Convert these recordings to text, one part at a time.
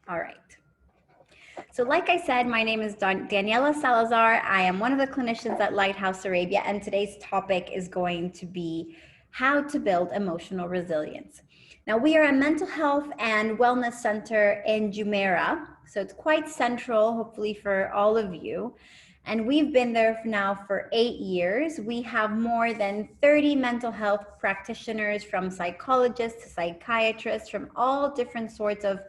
All right. So like I said, my name is Daniela Salazar. I am one of the clinicians at LightHouse Arabia, and today's topic is going to be how to build emotional resilience. Now, we are a mental health and wellness center in Jumeirah, so it's quite central, hopefully, for all of you. And we've been there now for 8 years. We have more than 30 mental health practitioners, from psychologists to psychiatrists, from all different sorts of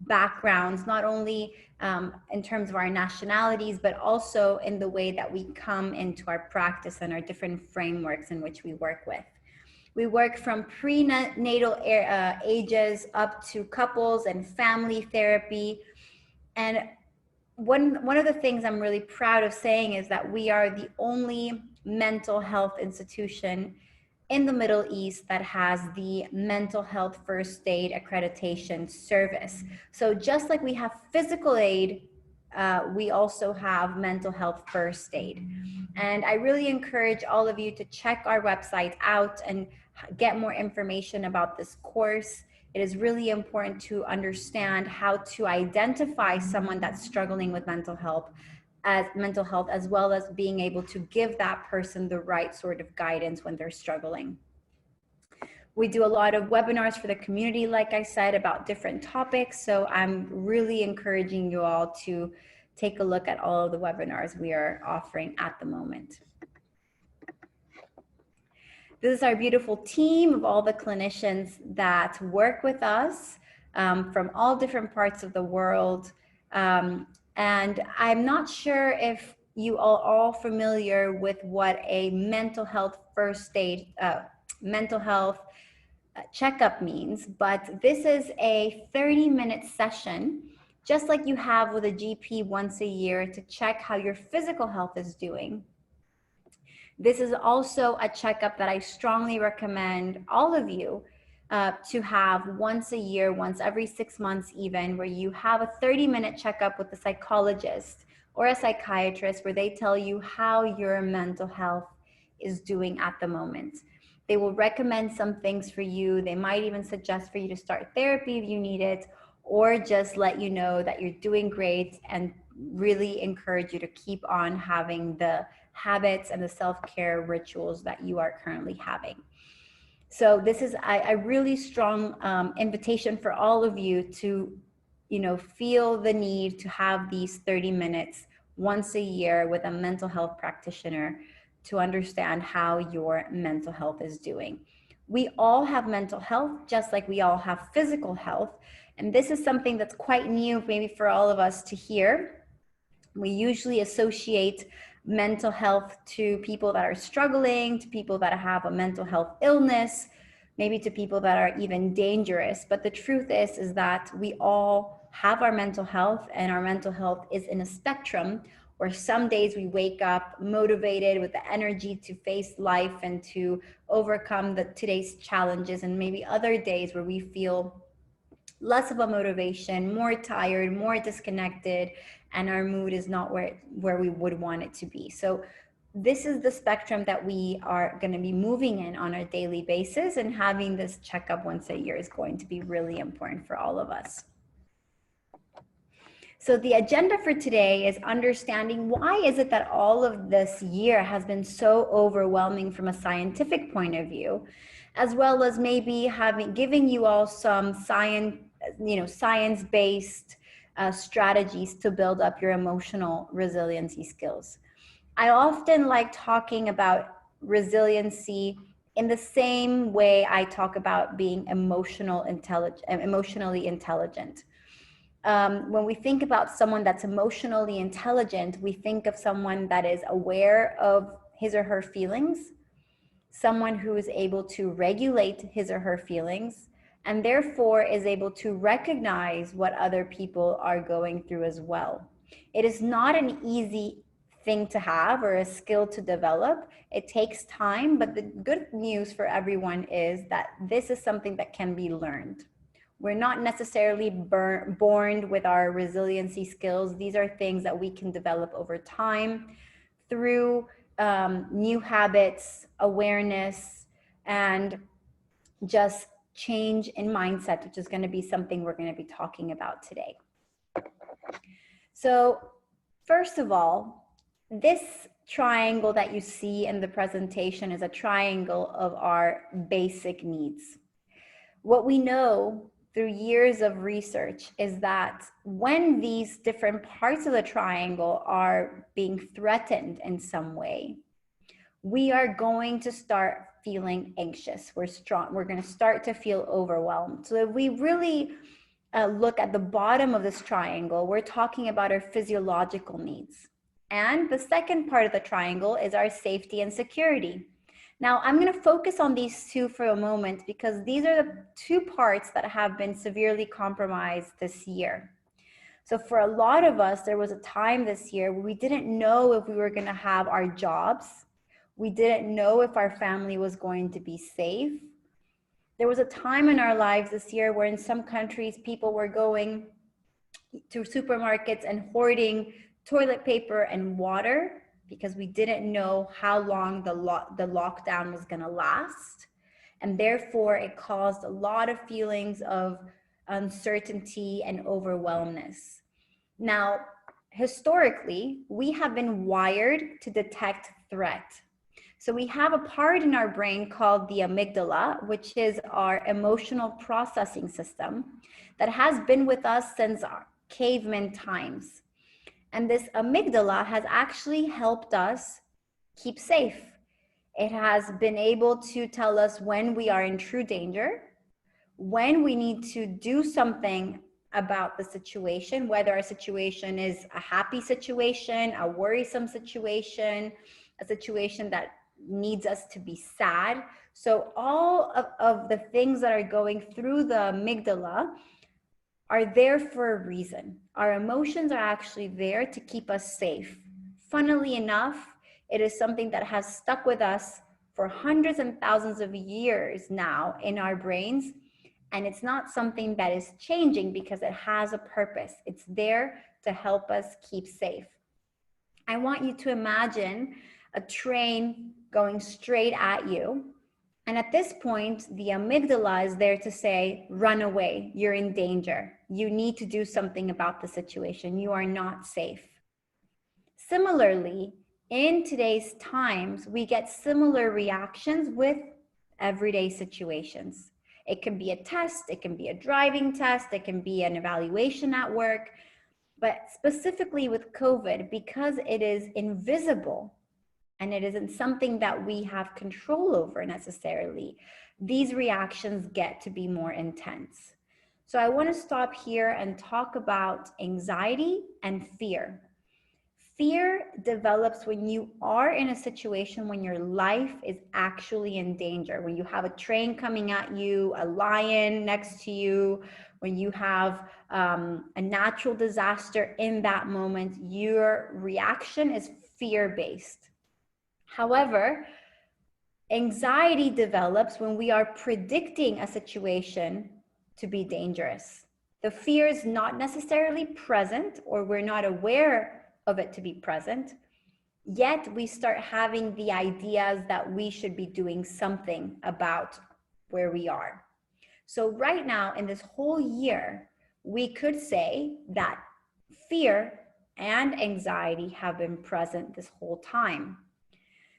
backgrounds, not only in terms of our nationalities, but also in the way that we come into our practice and our different frameworks in which we work with. We work from prenatal ages up to couples and family therapy. And one of the things I'm really proud of saying is that we are the only mental health institution in the Middle East that has the mental health first aid accreditation service. So just like we have physical aid, we also have mental health first aid. And I really encourage all of you to check our website out and get more information about this course. It is really important to understand how to identify someone that's struggling with mental health, as well as being able to give that person the right sort of guidance when they're struggling. We do a lot of webinars for the community, like I said, about different topics. So I'm really encouraging you all to take a look at all of the webinars we are offering at the moment. This is our beautiful team of all the clinicians that work with us from all different parts of the world. And I'm not sure if you are all familiar with what a mental health first aid, mental health checkup means, but this is a 30-minute session, just like you have with a GP once a year, to check how your physical health is doing. This is also a checkup that I strongly recommend all of you to have once a year, once every 6 months even, where you have a 30-minute checkup with a psychologist or a psychiatrist where they tell you how your mental health is doing at the moment. They will recommend some things for you. They might even suggest for you to start therapy if you need it, or just let you know that you're doing great and really encourage you to keep on having the habits and the self-care rituals that you are currently having. So this is a really strong invitation for all of you to, feel the need to have these 30 minutes once a year with a mental health practitioner to understand how your mental health is doing. We all have mental health, just like we all have physical health. And this is something that's quite new, maybe for all of us to hear. We usually associate mental health to people that are struggling, to people that have a mental health illness, maybe to people that are even dangerous. But the truth is that we all have our mental health, and our mental health is in a spectrum where some days we wake up motivated with the energy to face life and to overcome today's challenges, and maybe other days where we feel less of a motivation, more tired, more disconnected, and our mood is not where we would want it to be. So this is the spectrum that we are going to be moving in on a daily basis, and having this checkup once a year is going to be really important for all of us. So the agenda for today is understanding why is it that all of this year has been so overwhelming from a scientific point of view, as well as maybe giving you all some science-based strategies to build up your emotional resiliency skills. I often like talking about resiliency in the same way I talk about being emotionally intelligent. When we think about someone that's emotionally intelligent, we think of someone that is aware of his or her feelings, someone who is able to regulate his or her feelings, and therefore is able to recognize what other people are going through as well. It is not an easy thing to have or a skill to develop. It takes time, but the good news for everyone is that this is something that can be learned. We're not necessarily born with our resiliency skills. These are things that we can develop over time through new habits, awareness, and just change in mindset, which is going to be something we're going to be talking about today. So first of all, this triangle that you see in the presentation is a triangle of our basic needs. What we know through years of research is that when these different parts of the triangle are being threatened in some way, we are going to start feeling anxious. We're going to start to feel overwhelmed. So if we really look at the bottom of this triangle, we're talking about our physiological needs. And the second part of the triangle is our safety and security. Now, I'm going to focus on these two for a moment because these are the two parts that have been severely compromised this year. So for a lot of us, there was a time this year where we didn't know if we were going to have our jobs. We didn't know if our family was going to be safe. There was a time in our lives this year where in some countries, people were going to supermarkets and hoarding toilet paper and water because we didn't know how long the lockdown was going to last. And therefore, it caused a lot of feelings of uncertainty and overwhelmness. Now, historically, we have been wired to detect threat. So we have a part in our brain called the amygdala, which is our emotional processing system that has been with us since our caveman times. And this amygdala has actually helped us keep safe. It has been able to tell us when we are in true danger, when we need to do something about the situation, whether our situation is a happy situation, a worrisome situation, a situation that needs us to be sad. So all of the things that are going through the amygdala are there for a reason. Our emotions are actually there to keep us safe. Funnily enough, it is something that has stuck with us for hundreds and thousands of years now in our brains. And it's not something that is changing because it has a purpose. It's there to help us keep safe. I want you to imagine a train going straight at you. And at this point, the amygdala is there to say, run away, you're in danger. You need to do something about the situation. You are not safe. Similarly, in today's times, we get similar reactions with everyday situations. It can be a test, it can be a driving test, it can be an evaluation at work. But specifically with COVID, because it is invisible, and it isn't something that we have control over necessarily, these reactions get to be more intense. So I want to stop here and talk about anxiety and fear. Fear develops when you are in a situation when your life is actually in danger, when you have a train coming at you, a lion next to you, when you have a natural disaster in that moment, your reaction is fear-based. However, anxiety develops when we are predicting a situation to be dangerous. The fear is not necessarily present, or we're not aware of it to be present, yet we start having the ideas that we should be doing something about where we are. So right now, in this whole year, we could say that fear and anxiety have been present this whole time.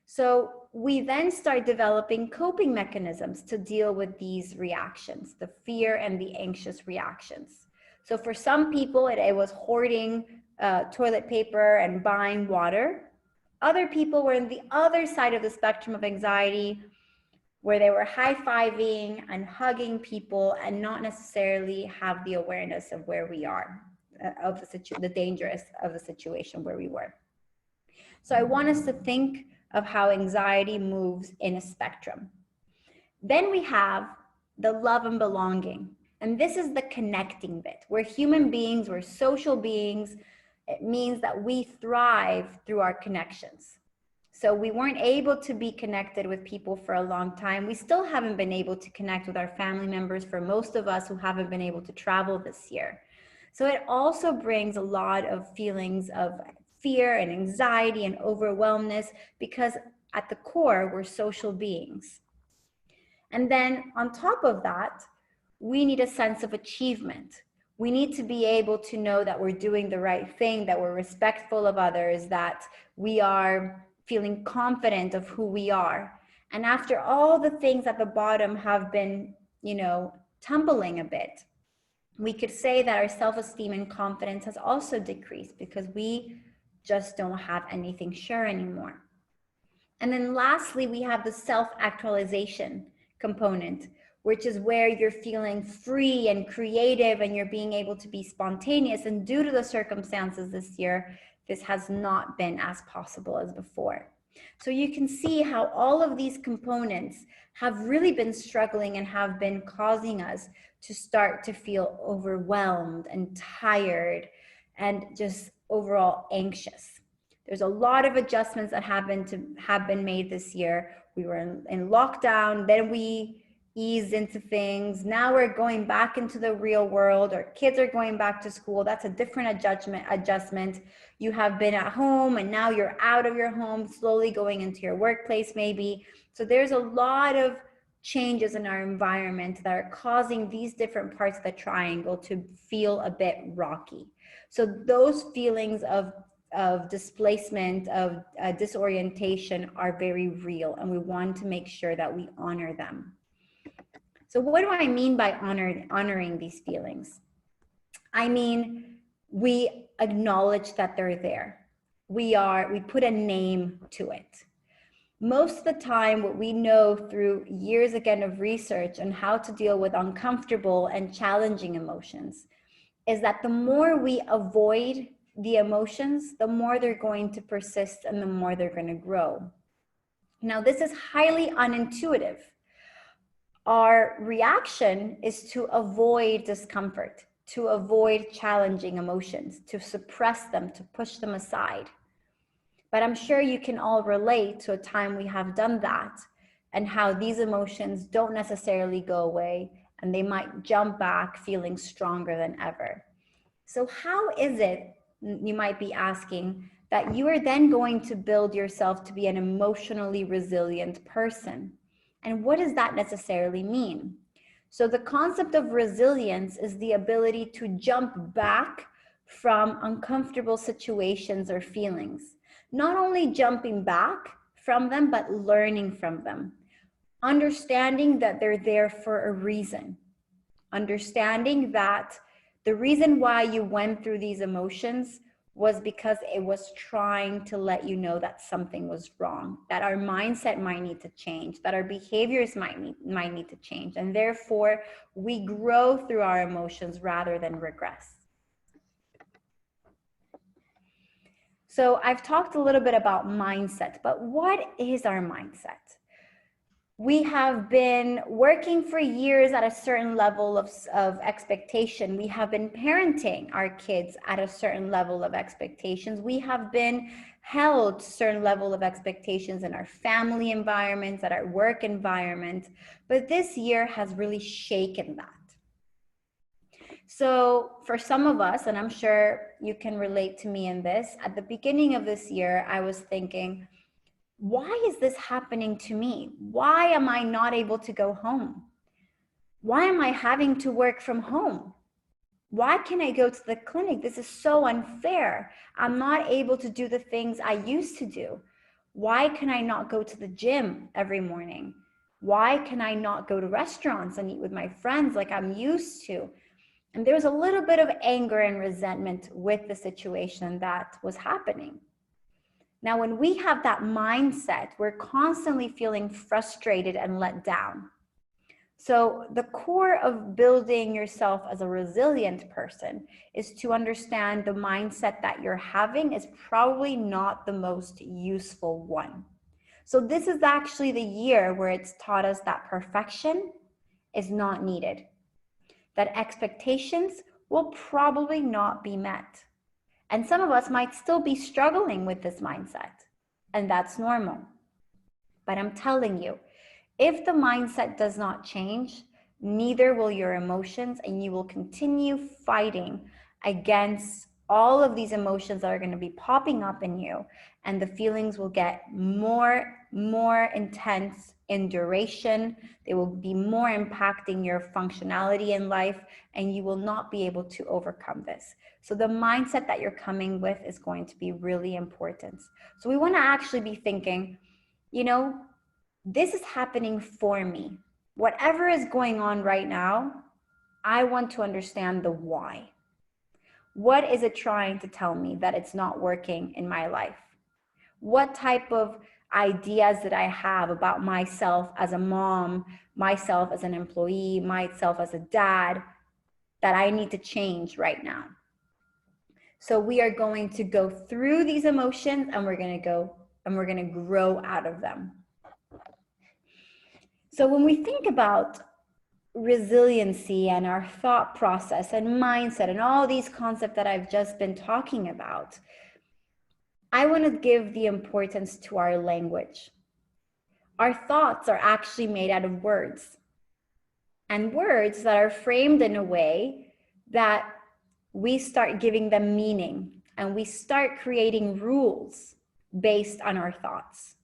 So we then start developing coping mechanisms to deal with these reactions, the fear and the anxious reactions. So for some people, it was hoarding toilet paper and buying water. Other people were in the other side of the spectrum of anxiety, where they were high-fiving and hugging people and not necessarily have the awareness of where we are, of the dangerous of the situation where we were. So I want us to think of how anxiety moves in a spectrum. Then we have the love and belonging. And this is the connecting bit. We're human beings, we're social beings. It means that we thrive through our connections. So we weren't able to be connected with people for a long time. We still haven't been able to connect with our family members for most of us who haven't been able to travel this year. So it also brings a lot of feelings of fear and anxiety and overwhelmness, because at the core, we're social beings. And then on top of that, we need a sense of achievement. We need to be able to know that we're doing the right thing, that we're respectful of others, that we are feeling confident of who we are. And after all the things at the bottom have been, tumbling a bit, we could say that our self-esteem and confidence has also decreased because we just don't have anything sure anymore. And then lastly, we have the self-actualization component, which is where you're feeling free and creative and you're being able to be spontaneous. And due to the circumstances this year, this has not been as possible as before. So you can see how all of these components have really been struggling and have been causing us to start to feel overwhelmed and tired and just overall anxious. There's a lot of adjustments that have been made this year. We were in lockdown, then we eased into things. Now we're going back into the real world. Our kids are going back to school. That's a different adjustment. You have been at home and now you're out of your home, slowly going into your workplace maybe. So there's a lot of changes in our environment that are causing these different parts of the triangle to feel a bit rocky. So those feelings of displacement, of disorientation are very real, and we want to make sure that we honor them. So what do I mean by honoring these feelings? I mean, we acknowledge that they're there. We put a name to it. Most of the time, what we know through years again of research on how to deal with uncomfortable and challenging emotions is that the more we avoid the emotions, the more they're going to persist and the more they're going to grow. Now, this is highly unintuitive. Our reaction is to avoid discomfort, to avoid challenging emotions, to suppress them, to push them aside. But I'm sure you can all relate to a time we have done that and how these emotions don't necessarily go away and they might jump back feeling stronger than ever. So how is it, you might be asking, that you are then going to build yourself to be an emotionally resilient person? And what does that necessarily mean? So the concept of resilience is the ability to jump back from uncomfortable situations or feelings. Not only jumping back from them, but learning from them. Understanding that they're there for a reason. Understanding that the reason why you went through these emotions was because it was trying to let you know that something was wrong, that our mindset might need to change, that our behaviors might need to change. And therefore, we grow through our emotions rather than regress. So I've talked a little bit about mindset, but what is our mindset? We have been working for years at a certain level of expectation. We have been parenting our kids at a certain level of expectations. We have been held to a certain level of expectations in our family environments, at our work environment. But this year has really shaken that. So for some of us, and I'm sure you can relate to me in this, at the beginning of this year, I was thinking, why is this happening to me? Why am I not able to go home? Why am I having to work from home? Why can't I go to the clinic? This is so unfair. I'm not able to do the things I used to do. Why can I not go to the gym every morning? Why can I not go to restaurants and eat with my friends like I'm used to? And there was a little bit of anger and resentment with the situation that was happening. Now, when we have that mindset, we're constantly feeling frustrated and let down. So the core of building yourself as a resilient person is to understand the mindset that you're having is probably not the most useful one. So this is actually the year where it's taught us that perfection is not needed, that expectations will probably not be met. And some of us might still be struggling with this mindset, and that's normal. But I'm telling you, if the mindset does not change, neither will your emotions, and you will continue fighting against all of these emotions are going to be popping up in you, and the feelings will get more intense in duration. They will be more impacting your functionality in life, and you will not be able to overcome this. So the mindset that you're coming with is going to be really important. So we want to actually be thinking, you know, this is happening for me. Whatever is going on right now, I want to understand the why. What is it trying to tell me that it's not working in my life? What type of ideas that I have about myself as a mom, myself as an employee, myself as a dad, that I need to change right now? So we are going to go through these emotions, and we're going to grow out of them. So when we think about resiliency and our thought process and mindset and all these concepts that I've just been talking about, I want to give the importance to our language. Our thoughts are actually made out of words, and words that are framed in a way that we start giving them meaning, and we start creating rules based on our thoughts.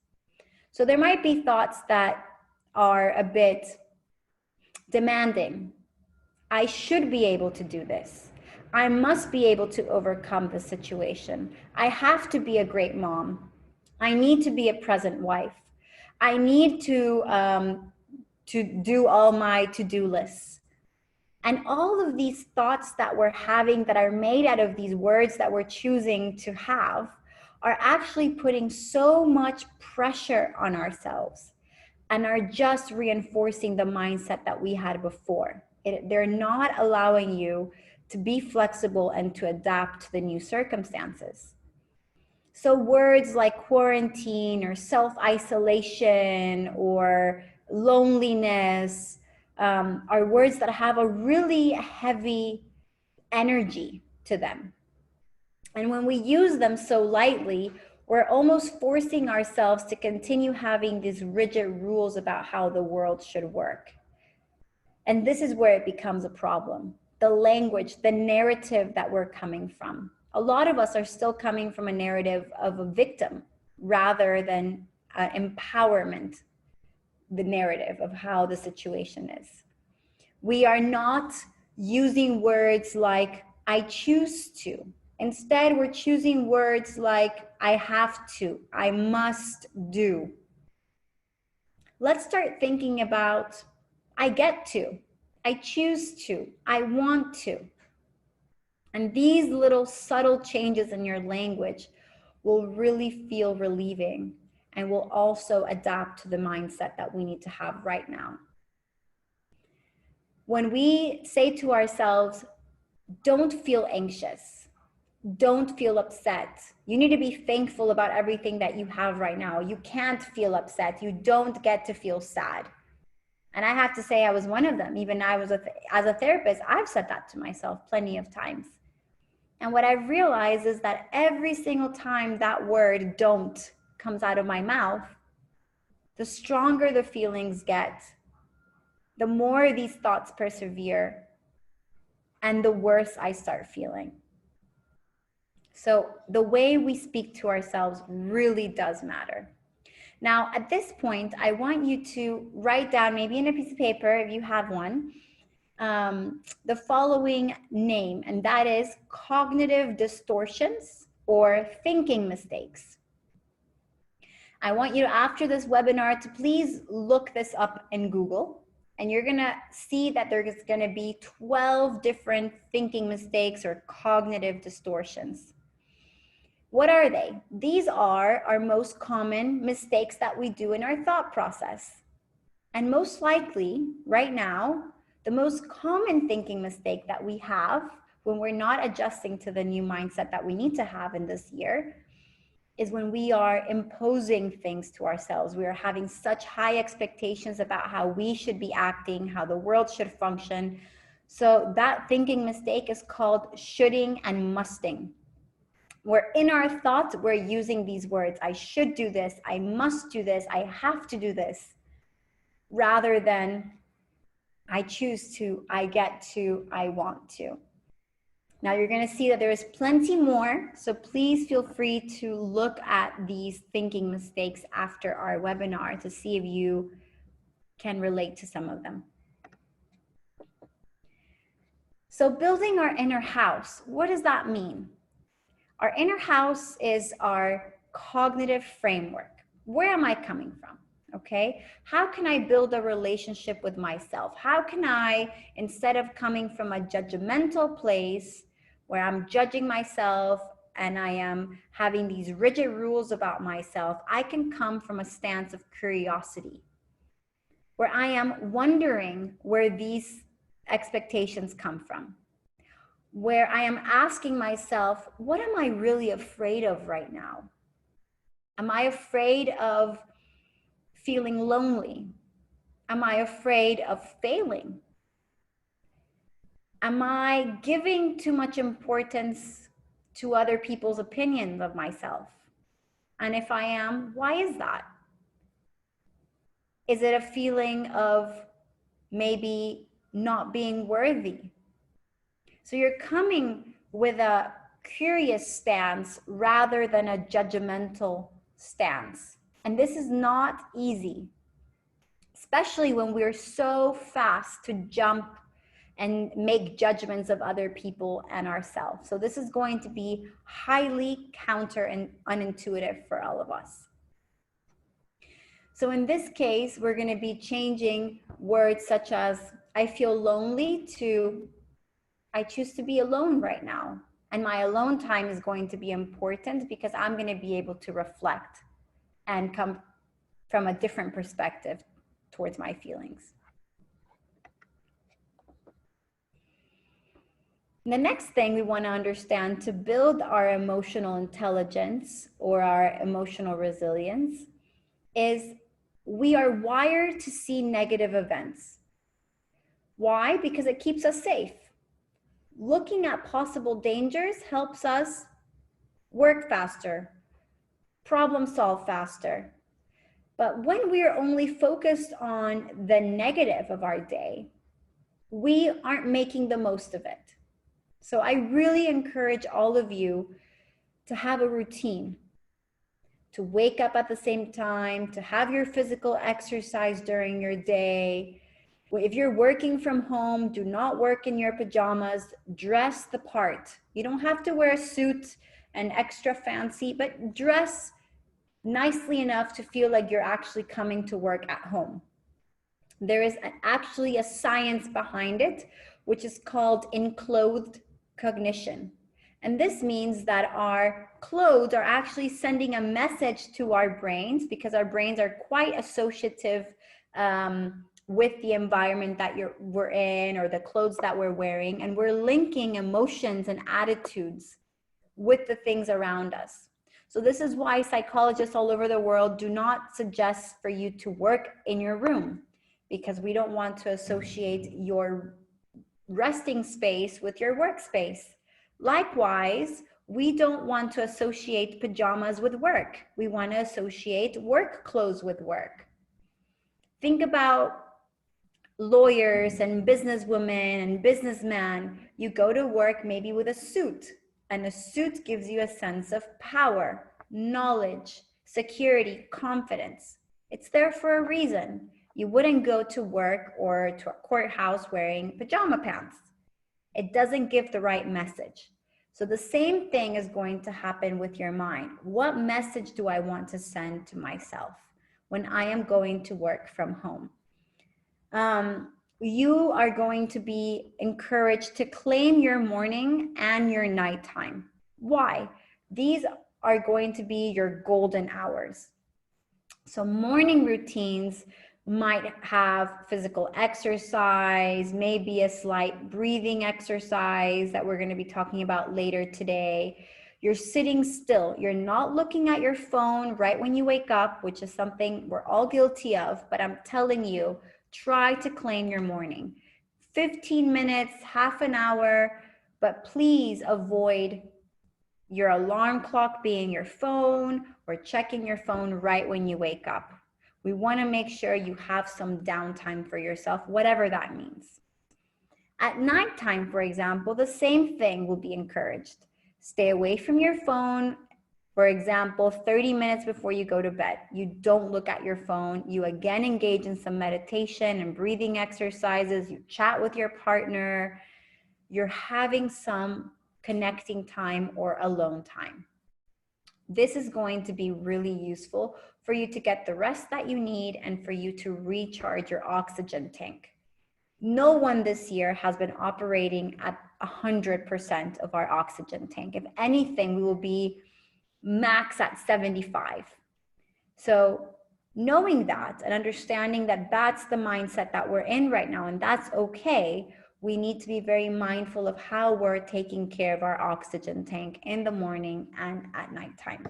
So there might be thoughts that are a bit demanding. I should be able to do this. I must be able to overcome the situation. I have to be a great mom. I need to be a present wife. I need to do all my to-do lists. And all of these thoughts that we're having that are made out of these words that we're choosing to have are actually putting so much pressure on ourselves and are just reinforcing the mindset that we had before. They're not allowing you to be flexible and to adapt to the new circumstances. So words like quarantine or self-isolation or loneliness are words that have a really heavy energy to them. And when we use them so lightly, we're almost forcing ourselves to continue having these rigid rules about how the world should work. And this is where it becomes a problem. The language, the narrative that we're coming from. A lot of us are still coming from a narrative of a victim rather than empowerment, the narrative of how the situation is. We are not using words like, I choose to. Instead, we're choosing words like, I have to, I must do. Let's start thinking about, I get to, I choose to, I want to. And these little subtle changes in your language will really feel relieving and will also adapt to the mindset that we need to have right now. When we say to ourselves, don't feel anxious, don't feel upset. You need to be thankful about everything that you have right now. You can't feel upset. You don't get to feel sad. And I have to say, I was one of them. Even as a therapist, I've said that to myself plenty of times. And what I've realized is that every single time that word don't comes out of my mouth, the stronger the feelings get, the more these thoughts persevere, and the worse I start feeling. So the way we speak to ourselves really does matter. Now, at this point, I want you to write down, maybe in a piece of paper, if you have one, the following name, and that is cognitive distortions or thinking mistakes. I want you to, after this webinar, to please look this up in Google, and you're gonna see that there's gonna be 12 different thinking mistakes or cognitive distortions. What are they? These are our most common mistakes that we do in our thought process. And most likely, right now, the most common thinking mistake that we have when we're not adjusting to the new mindset that we need to have in this year is when we are imposing things to ourselves. We are having such high expectations about how we should be acting, how the world should function. So that thinking mistake is called shoulding and musting. Where in our thoughts, we're using these words, I should do this, I must do this, I have to do this, rather than I choose to, I get to, I want to. Now you're going to see that there is plenty more, so please feel free to look at these thinking mistakes after our webinar to see if you can relate to some of them. So building our inner house, what does that mean? Our inner house is our cognitive framework. Where am I coming from? Okay, how can I build a relationship with myself? How can I, instead of coming from a judgmental place where I'm judging myself and I am having these rigid rules about myself, I can come from a stance of curiosity, where I am wondering where these expectations come from, where I am asking myself, what am I really afraid of right now? Am I afraid of feeling lonely? Am I afraid of failing? Am I giving too much importance to other people's opinions of myself? And if I am, why is that? Is it a feeling of maybe not being worthy? So you're coming with a curious stance rather than a judgmental stance. And this is not easy, especially when we're so fast to jump and make judgments of other people and ourselves. So this is going to be highly counter and unintuitive for all of us. So in this case, we're going to be changing words such as I feel lonely to I choose to be alone right now. And my alone time is going to be important because I'm going to be able to reflect and come from a different perspective towards my feelings. The next thing we want to understand to build our emotional intelligence or our emotional resilience is we are wired to see negative events. Why? Because it keeps us safe. Looking at possible dangers helps us work faster, problem solve faster. But when we are only focused on the negative of our day, we aren't making the most of it. So I really encourage all of you to have a routine, to wake up at the same time, to have your physical exercise during your day. If you're working from home, do not work in your pajamas, dress the part. You don't have to wear a suit and extra fancy, but dress nicely enough to feel like you're actually coming to work at home. There is actually a science behind it, which is called enclothed cognition. And this means that our clothes are actually sending a message to our brains because our brains are quite associative with the environment that we're in or the clothes that we're wearing. And we're linking emotions and attitudes with the things around us. So this is why psychologists all over the world do not suggest for you to work in your room, because we don't want to associate your resting space with your workspace. Likewise, we don't want to associate pajamas with work. We want to associate work clothes with work. Think about lawyers and businesswomen and businessmen. You go to work maybe with a suit, and a suit gives you a sense of power, knowledge, security, confidence. It's there for a reason. You wouldn't go to work or to a courthouse wearing pajama pants. It doesn't give the right message. So the same thing is going to happen with your mind. What message do I want to send to myself when I am going to work from home? You are going to be encouraged to claim your morning and your nighttime. Why? These are going to be your golden hours. So morning routines might have physical exercise, maybe a slight breathing exercise that we're going to be talking about later today. You're sitting still. You're not looking at your phone right when you wake up, which is something we're all guilty of, but I'm telling you, try to claim your morning. 15 minutes, half an hour, but please avoid your alarm clock being your phone or checking your phone right when you wake up. We want to make sure you have some downtime for yourself, whatever that means. At nighttime, for example, the same thing will be encouraged. Stay away from your phone. For example, 30 minutes before you go to bed, you don't look at your phone. You again engage in some meditation and breathing exercises. You chat with your partner. You're having some connecting time or alone time. This is going to be really useful for you to get the rest that you need and for you to recharge your oxygen tank. No one this year has been operating at 100% of our oxygen tank. If anything, we will be max at 75. So knowing that and understanding that that's the mindset that we're in right now, and that's okay, we need to be very mindful of how we're taking care of our oxygen tank in the morning and at nighttime.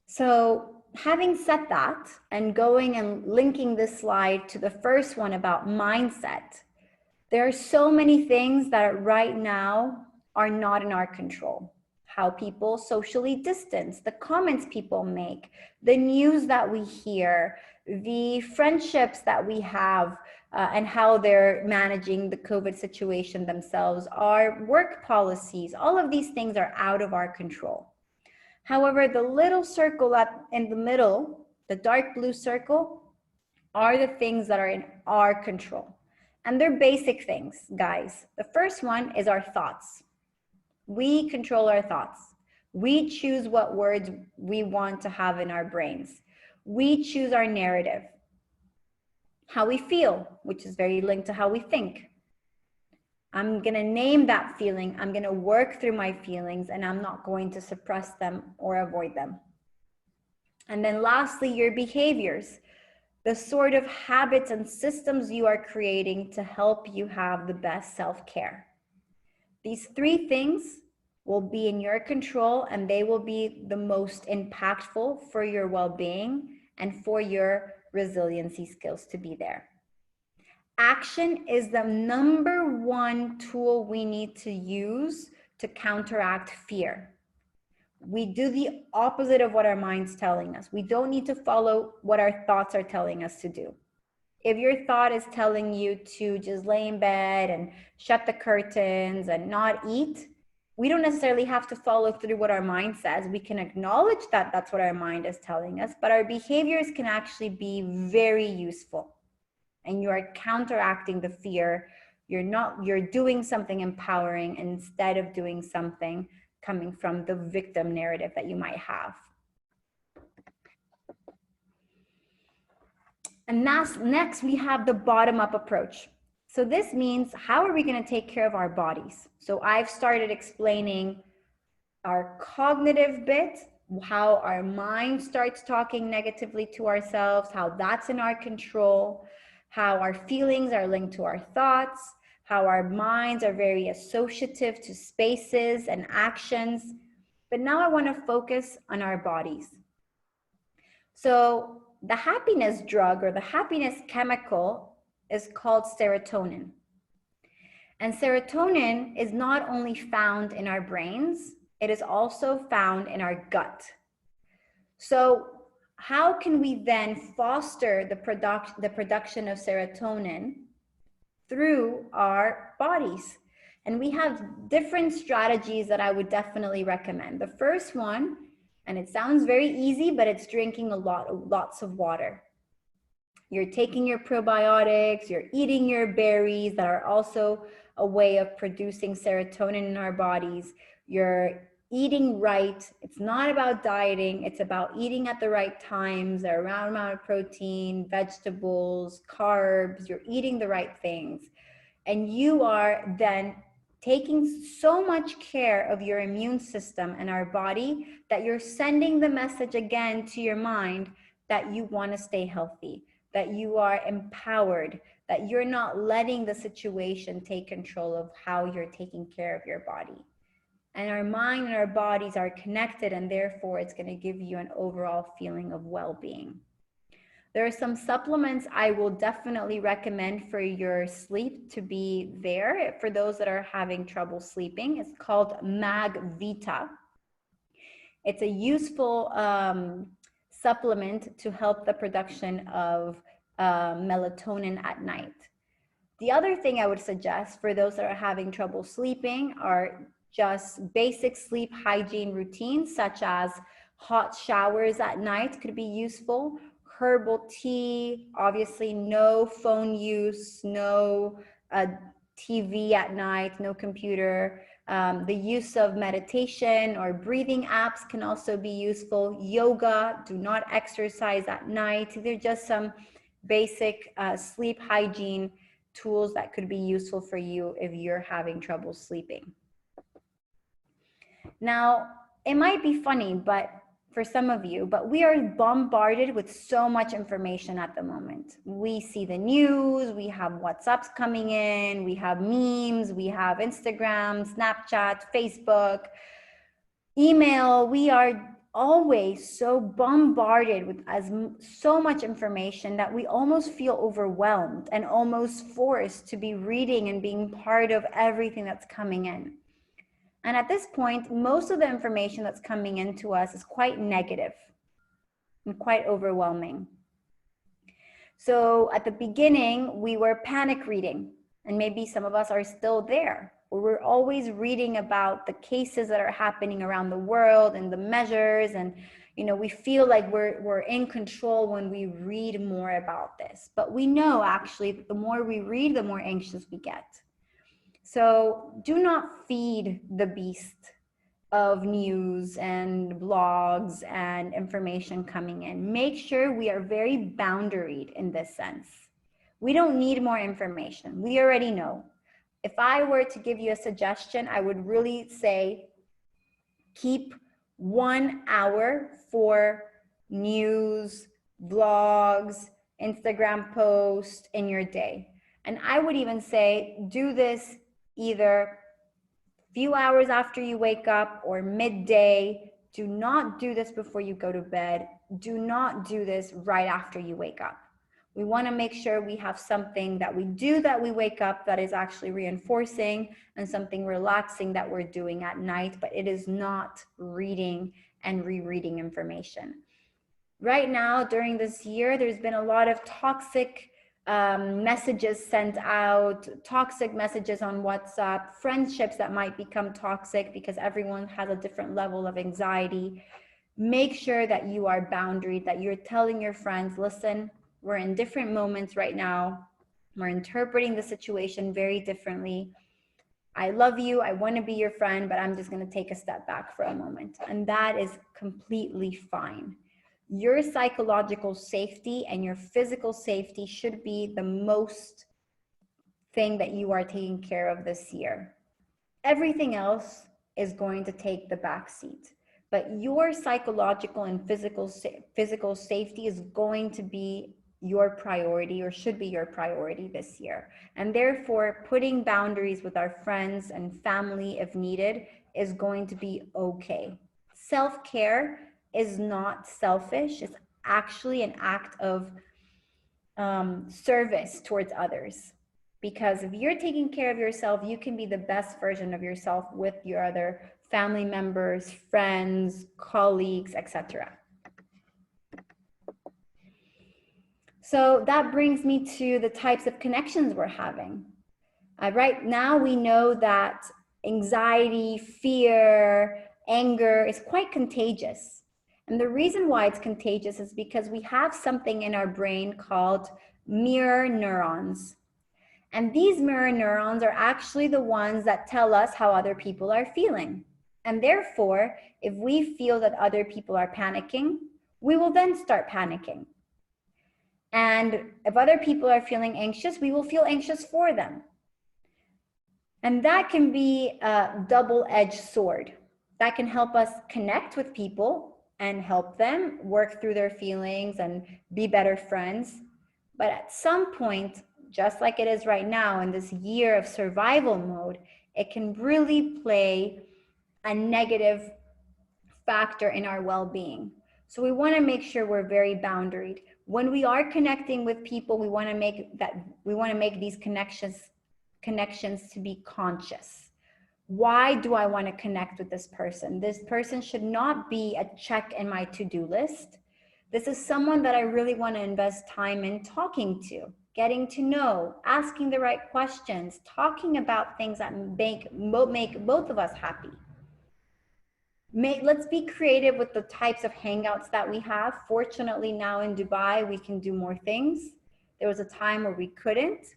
So having said that, and going and linking this slide to the first one about mindset, there are so many things that right now are not in our control. How people socially distance, the comments people make, the news that we hear, the friendships that we have, and how they're managing the COVID situation themselves, our work policies, all of these things are out of our control. However, the little circle in the middle, the dark blue circle, are the things that are in our control. And they're basic things, guys. The first one is our thoughts. We control our thoughts. We choose what words we want to have in our brains. We choose our narrative. How we feel, which is very linked to how we think. I'm going to name that feeling. I'm going to work through my feelings, and I'm not going to suppress them or avoid them. And then lastly, your behaviors, the sort of habits and systems you are creating to help you have the best self-care. These three things will be in your control, and they will be the most impactful for your well-being and for your resiliency skills to be there. Action is the number one tool we need to use to counteract fear. We do the opposite of what our mind's telling us. We don't need to follow what our thoughts are telling us to do. If your thought is telling you to just lay in bed and shut the curtains and not eat, we don't necessarily have to follow through what our mind says. We can acknowledge that that's what our mind is telling us, but our behaviors can actually be very useful. And you are counteracting the fear. You're doing something empowering instead of doing something coming from the victim narrative that you might have. And next we have the bottom-up approach. So this means, how are we going to take care of our bodies? So I've started explaining our cognitive bit, how our mind starts talking negatively to ourselves, how that's in our control, how our feelings are linked to our thoughts, how our minds are very associative to spaces and actions. But now I want to focus on our bodies. So the happiness drug or the happiness chemical is called serotonin. And serotonin is not only found in our brains, it is also found in our gut. So how can we then foster the production of serotonin through our bodies? And we have different strategies that I would definitely recommend. The first one, and it sounds very easy, but it's drinking lots of water. You're taking your probiotics, you're eating your berries that are also a way of producing serotonin in our bodies. You're eating right. It's not about dieting. It's about eating at the right times, the right amount of protein, vegetables, carbs. You're eating the right things. And you are then taking so much care of your immune system and our body that you're sending the message again to your mind that you want to stay healthy, that you are empowered, that you're not letting the situation take control of how you're taking care of your body. And our mind and our bodies are connected, and therefore it's going to give you an overall feeling of well-being. There are some supplements I will definitely recommend for your sleep to be there for those that are having trouble sleeping. It's called MagVita. It's a useful supplement to help the production of melatonin at night. The other thing I would suggest for those that are having trouble sleeping are just basic sleep hygiene routines, such as hot showers at night could be useful. Herbal tea, obviously no phone use, no TV at night, no computer. The use of meditation or breathing apps can also be useful. Yoga, do not exercise at night. They're just some basic sleep hygiene tools that could be useful for you if you're having trouble sleeping. Now, it might be funny, but for some of you, but we are bombarded with so much information at the moment. We see the news, we have WhatsApps coming in, we have memes, we have Instagram, Snapchat, Facebook, email. We are always so bombarded with so much information that we almost feel overwhelmed and almost forced to be reading and being part of everything that's coming in. And at this point, most of the information that's coming into us is quite negative and quite overwhelming. So at the beginning, we were panic reading, and maybe some of us are still there. We're always reading about the cases that are happening around the world and the measures, and we feel like we're in control when we read more about this. But we know actually that the more we read, the more anxious we get. So do not feed the beast of news and blogs and information coming in. Make sure we are very boundaried in this sense. We don't need more information. We already know. If I were to give you a suggestion, I would really say keep 1 hour for news, blogs, Instagram posts in your day. And I would even say do this either few hours after you wake up or midday. Do not do this before you go to bed. Do not do this right after you wake up. We want to make sure we have something that we do that we wake up that is actually reinforcing, and something relaxing that we're doing at night, but it is not reading and rereading information. Right now, during this year, there's been a lot of toxic messages sent out, toxic messages on WhatsApp, friendships that might become toxic because everyone has a different level of anxiety. Make sure that you are boundaried, that you're telling your friends, listen, we're in different moments right now. We're interpreting the situation very differently. I love you, I want to be your friend, but I'm just going to take a step back for a moment. And that is completely fine. Your psychological safety and your physical safety should be the most thing that you are taking care of this year. Everything else is going to take the back seat, but your psychological and physical safety is going to be your priority, or should be your priority this year. And therefore, putting boundaries with our friends and family, if needed, is going to be okay. Self-care is not selfish. It's actually an act of service towards others. Because if you're taking care of yourself, you can be the best version of yourself with your other family members, friends, colleagues, etc. So that brings me to the types of connections we're having. Right now, we know that anxiety, fear, anger is quite contagious. And the reason why it's contagious is because we have something in our brain called mirror neurons. And these mirror neurons are actually the ones that tell us how other people are feeling. And therefore, if we feel that other people are panicking, we will then start panicking. And if other people are feeling anxious, we will feel anxious for them. And that can be a double-edged sword. That can help us connect with people and help them work through their feelings and be better friends. But at some point, just like it is right now in this year of survival mode, it can really play a negative factor in our well-being. So we want to make sure we're very boundaried. When we are connecting with people, we want to make these connections to be conscious. Why do I want to connect with this person? This person should not be a check in my to-do list. This is someone that I really want to invest time in talking to, getting to know, asking the right questions, talking about things that make both of us happy. Let's be creative with the types of hangouts that we have. Fortunately, now in Dubai, we can do more things. There was a time where we couldn't,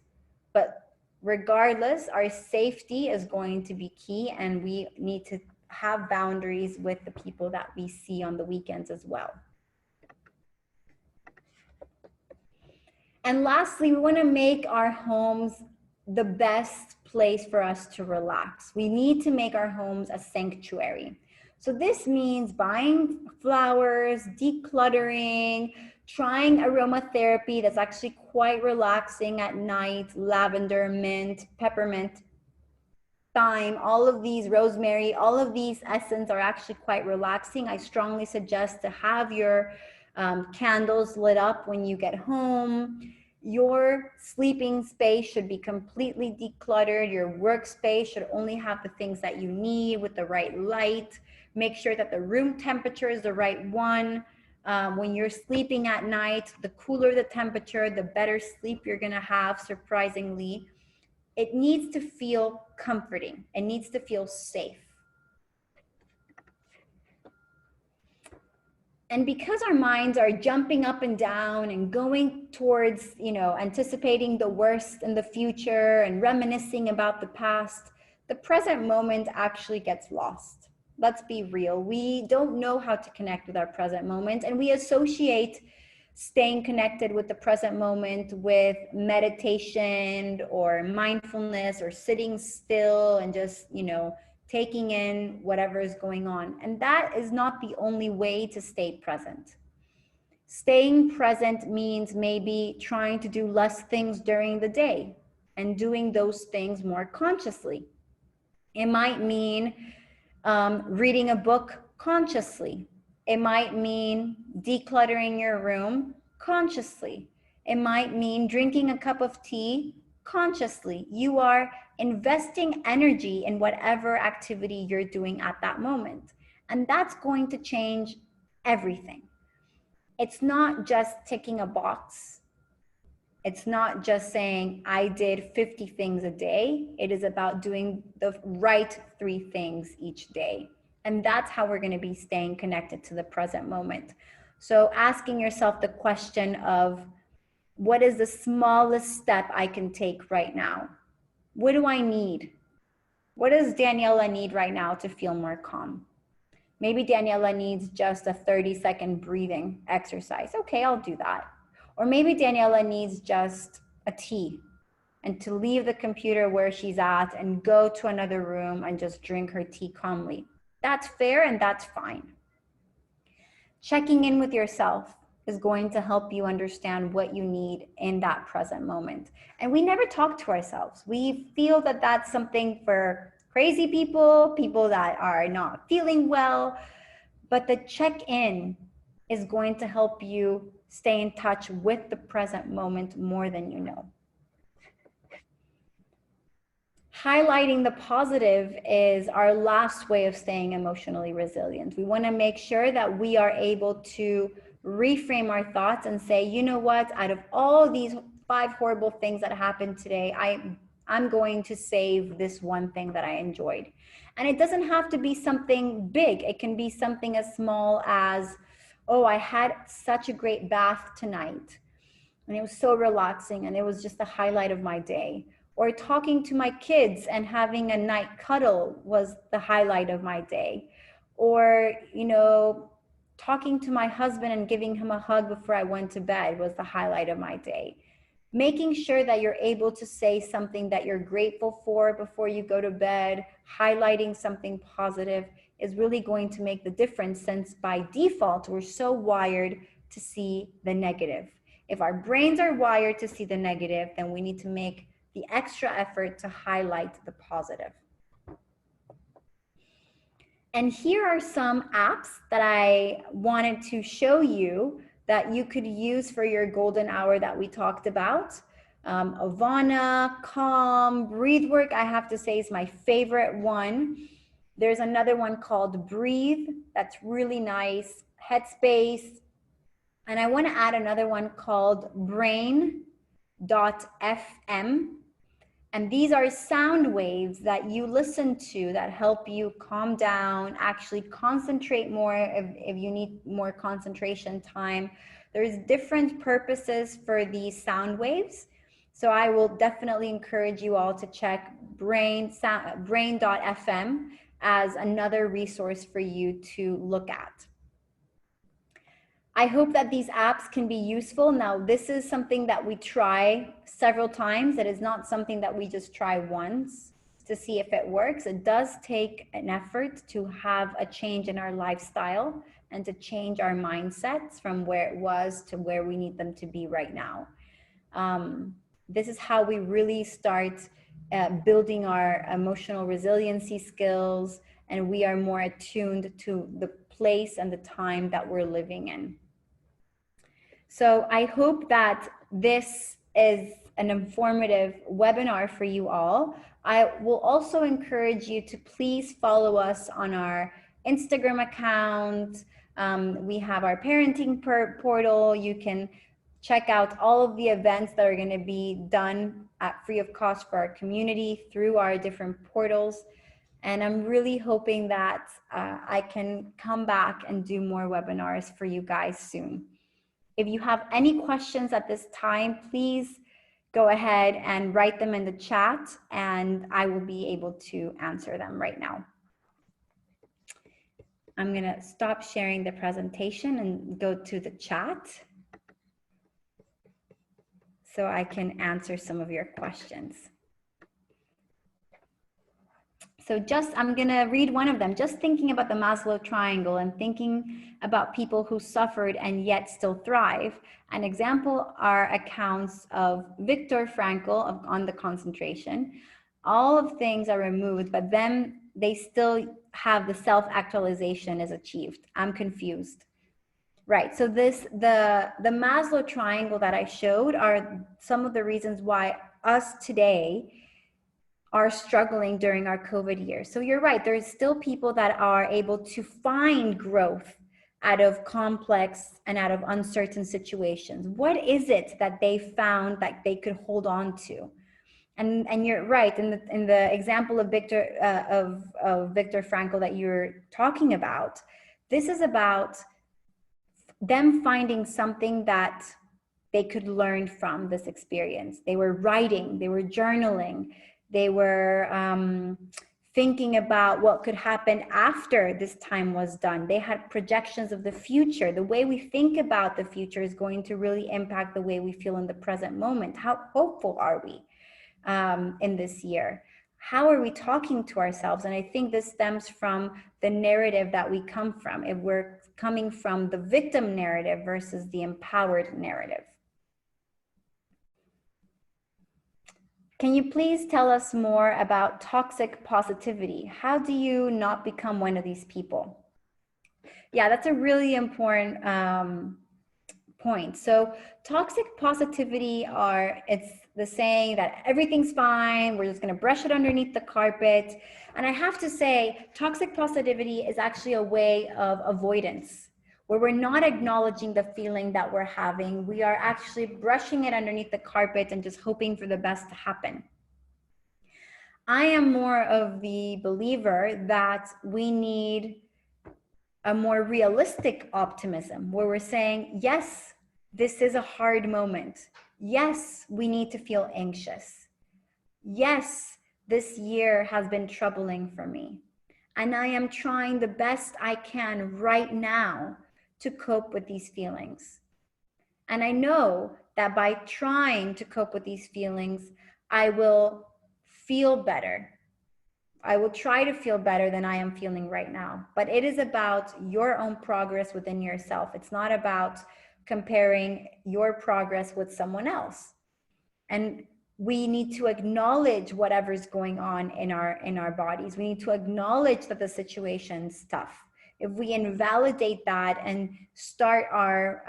but regardless, our safety is going to be key, and we need to have boundaries with the people that we see on the weekends as well. And lastly, we want to make our homes the best place for us to relax. We need to make our homes a sanctuary. So this means buying flowers, decluttering, trying aromatherapy that's actually quite relaxing at night, lavender, mint, peppermint, thyme, all of these, rosemary, all of these essence are actually quite relaxing. I strongly suggest to have your candles lit up when you get home. Your sleeping space should be completely decluttered. Your workspace should only have the things that you need with the right light. Make sure that the room temperature is the right one. When you're sleeping at night, the cooler the temperature, the better sleep you're gonna have, surprisingly. It needs to feel comforting. It needs to feel safe. And because our minds are jumping up and down and going towards, anticipating the worst in the future and reminiscing about the past, the present moment actually gets lost. Let's be real. We don't know how to connect with our present moment, and we associate staying connected with the present moment with meditation or mindfulness or sitting still and just, taking in whatever is going on. And that is not the only way to stay present. Staying present means maybe trying to do less things during the day and doing those things more consciously. It might mean reading a book consciously. It might mean decluttering your room consciously. It might mean drinking a cup of tea consciously. You are investing energy in whatever activity you're doing at that moment. And that's going to change everything. It's not just ticking a box. It's not just saying, I did 50 things a day. It is about doing the right 3 things each day. And that's how we're going to be staying connected to the present moment. So asking yourself the question of, what is the smallest step I can take right now? What do I need? What does Daniela need right now to feel more calm? Maybe Daniela needs just a 30-second breathing exercise. Okay, I'll do that. Or maybe Daniela needs just a tea and to leave the computer where she's at and go to another room and just drink her tea calmly. That's fair and that's fine. Checking in with yourself is going to help you understand what you need in that present moment. And we never talk to ourselves. We feel that that's something for crazy people, people that are not feeling well, but the check-in is going to help you stay in touch with the present moment more than you know. Highlighting the positive is our last way of staying emotionally resilient. We want to make sure that we are able to reframe our thoughts and say, you know what, out of all these 5 horrible things that happened today, I'm going to save this one thing that I enjoyed. And it doesn't have to be something big. It can be something as small as, oh, I had such a great bath tonight and it was so relaxing and it was just the highlight of my day. Or talking to my kids and having a night cuddle was the highlight of my day. Or, talking to my husband and giving him a hug before I went to bed was the highlight of my day. Making sure that you're able to say something that you're grateful for before you go to bed, highlighting something positive is really going to make the difference, since by default, we're so wired to see the negative. If our brains are wired to see the negative, then we need to make the extra effort to highlight the positive. And here are some apps that I wanted to show you that you could use for your golden hour that we talked about. Avana, Calm, Breathwork, I have to say is my favorite one. There's another one called Breathe, that's really nice. Headspace. And I want to add another one called brain.fm. And these are sound waves that you listen to that help you calm down, actually concentrate more if you need more concentration time. There's different purposes for these sound waves. So I will definitely encourage you all to check brain.fm as another resource for you to look at. I hope that these apps can be useful. Now, this is something that we try several times. It is not something that we just try once to see if it works. It does take an effort to have a change in our lifestyle and to change our mindsets from where it was to where we need them to be right now. This is how we really start building our emotional resiliency skills, and we are more attuned to the place and the time that we're living in. So I hope that this is an informative webinar for you all. I will also encourage you to please follow us on our Instagram account. We have our parenting portal. You can check out all of the events that are going to be done at free of cost for our community through our different portals. And I'm really hoping that I can come back and do more webinars for you guys soon. If you have any questions at this time, please go ahead and write them in the chat and I will be able to answer them right now. I'm going to stop sharing the presentation and go to the chat so I can answer some of your questions. So I'm going to read one of them, just thinking about the Maslow triangle and thinking about people who suffered and yet still thrive. An example are accounts of Viktor Frankl on the concentration. All of things are removed, but then they still have the self-actualization is achieved. I'm confused. Right, so the Maslow triangle that I showed are some of the reasons why us today are struggling during our COVID year. So you're right, there's still people that are able to find growth out of complex and out of uncertain situations. What is it that they found that they could hold on to? And you're right, in the example of Viktor Frankl that you're talking about, this is about them finding something that they could learn from this experience. They were writing, they were journaling, they were thinking about what could happen after this time was done. They had projections of the future. The way we think about the future is going to really impact the way we feel in the present moment. How hopeful are we in this year? How are we talking to ourselves? And I think this stems from the narrative that we come from. If we're coming from the victim narrative versus the empowered narrative. Can you please tell us more about toxic positivity? How do you not become one of these people? Yeah, that's a really important point. So toxic positivity it's the saying that everything's fine, we're just going to brush it underneath the carpet. And I have to say, toxic positivity is actually a way of avoidance, where we're not acknowledging the feeling that we're having. We are actually brushing it underneath the carpet and just hoping for the best to happen. I am more of the believer that we need a more realistic optimism, where we're saying, yes, this is a hard moment. Yes, we need to feel anxious. Yes, this year has been troubling for me. And I am trying the best I can right now to cope with these feelings. And I know that by trying to cope with these feelings, I will feel better. I will try to feel better than I am feeling right now. But it is about your own progress within yourself. It's not about comparing your progress with someone else. And we need to acknowledge whatever's going on in our bodies. We need to acknowledge that the situation's tough. If we invalidate that and start our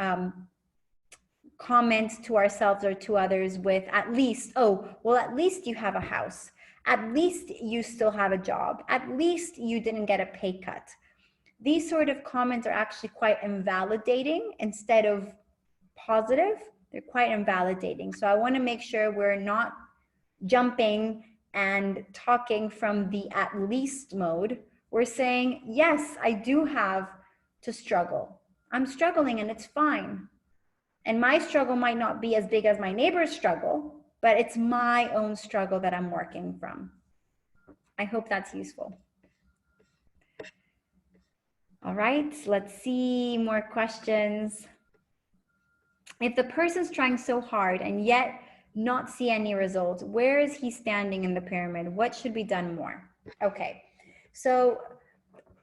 comments to ourselves or to others with at least, oh, well, at least you have a house. At least you still have a job. At least you didn't get a pay cut. These sort of comments are actually quite invalidating instead of positive, they're quite invalidating. So I want to make sure we're not jumping and talking from the at least mode. We're saying, yes, I do have to struggle. I'm struggling and it's fine. And my struggle might not be as big as my neighbor's struggle, but it's my own struggle that I'm working from. I hope that's useful. All right, let's see more questions. If the person's trying so hard and yet not see any results, where is he standing in the pyramid? What should be done more? Okay, so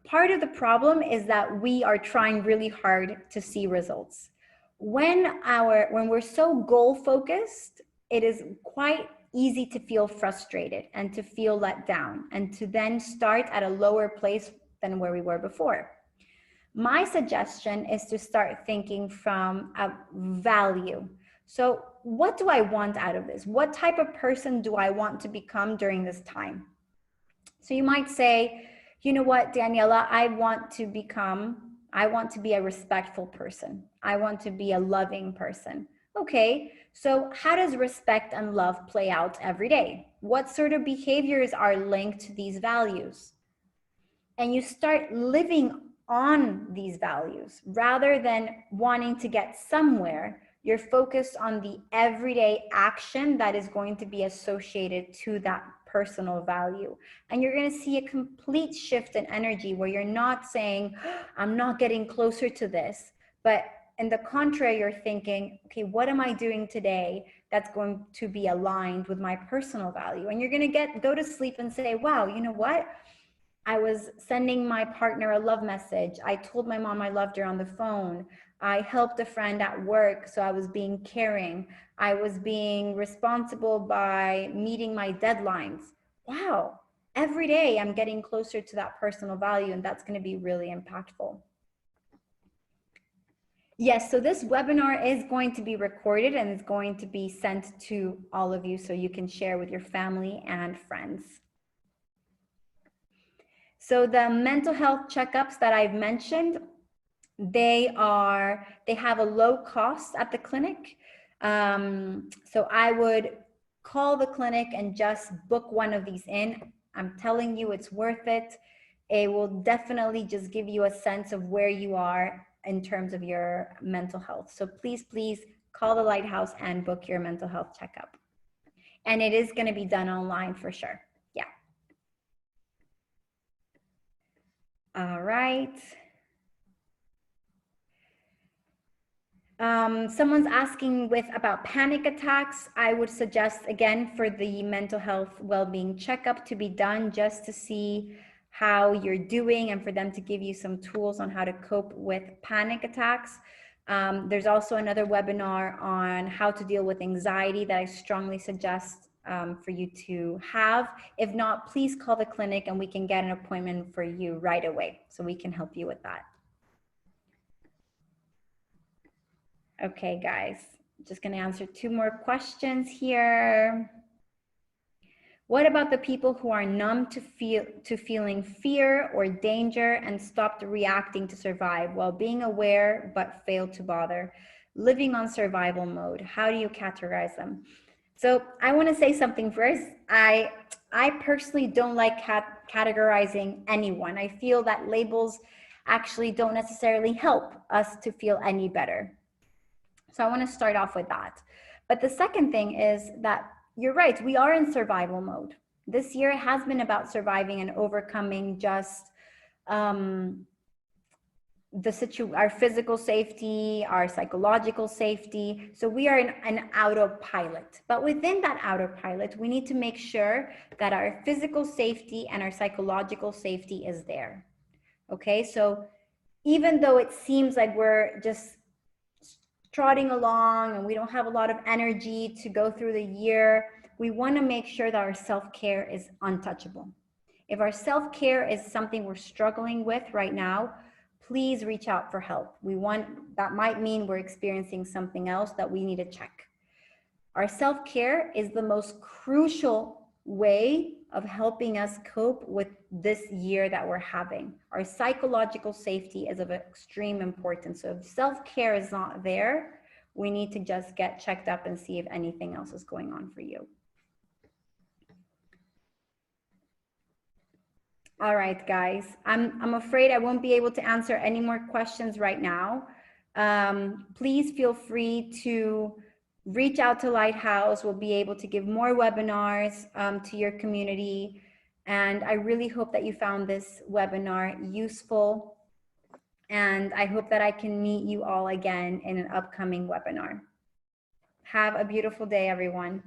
part of the problem is that we are trying really hard to see results. When we're so goal focused, it is quite easy to feel frustrated and to feel let down and to then start at a lower place than where we were before. My suggestion is to start thinking from a value. So what do I want out of this? What type of person do I want to become during this time? So you might say, you know what, Daniela, I want to be a respectful person. I want to be a loving person. Okay, so how does respect and love play out every day? What sort of behaviors are linked to these values? And you start living on these values rather than wanting to get somewhere. You're focused on the everyday action that is going to be associated to that personal value. And you're going to see a complete shift in energy where you're not saying, I'm not getting closer to this, but in the contrary, you're thinking, okay, what am I doing today that's going to be aligned with my personal value? And you're going to go to sleep and say, wow, you know what? I was sending my partner a love message. I told my mom I loved her on the phone. I helped a friend at work, so I was being caring. I was being responsible by meeting my deadlines. Wow, every day I'm getting closer to that personal value, and that's going to be really impactful. Yes, so this webinar is going to be recorded and it's going to be sent to all of you so you can share with your family and friends. So the mental health checkups that I've mentioned, they have a low cost at the clinic. So I would call the clinic and just book one of these in. I'm telling you, it's worth it. It will definitely just give you a sense of where you are in terms of your mental health. So please, please call the Lighthouse and book your mental health checkup. And it is going to be done online for sure. Yeah. All right. Someone's asking about panic attacks. I would suggest, again, for the mental health well-being checkup to be done just to see how you're doing and for them to give you some tools on how to cope with panic attacks. There's also another webinar on how to deal with anxiety that I strongly suggest for you to have. If not, please call the clinic and we can get an appointment for you right away so we can help you with that. Okay, guys, just going to answer 2 more questions here. What about the people who are numb to feeling fear or danger and stopped reacting to survive while being aware but failed to bother, living on survival mode? How do you categorize them? So I want to say something first. I personally don't like categorizing anyone. I feel that labels actually don't necessarily help us to feel any better. So I want to start off with that. But the second thing is that you're right, we are in survival mode. This year has been about surviving and overcoming just our physical safety, our psychological safety. So we are in an autopilot. But within that autopilot, we need to make sure that our physical safety and our psychological safety is there. Okay, so even though it seems like we're just trotting along and we don't have a lot of energy to go through the year, we want to make sure that our self-care is untouchable. If our self-care is something we're struggling with right now, please reach out for help. That might mean we're experiencing something else that we need to check. Our self-care is the most crucial way of helping us cope with this year that we're having. Our psychological safety is of extreme importance. So if self-care is not there, we need to just get checked up and see if anything else is going on for you. All right, guys, I'm afraid I won't be able to answer any more questions right now. Please feel free to reach out to Lighthouse. We'll be able to give more webinars to your community. And I really hope that you found this webinar useful. And I hope that I can meet you all again in an upcoming webinar. Have a beautiful day, everyone.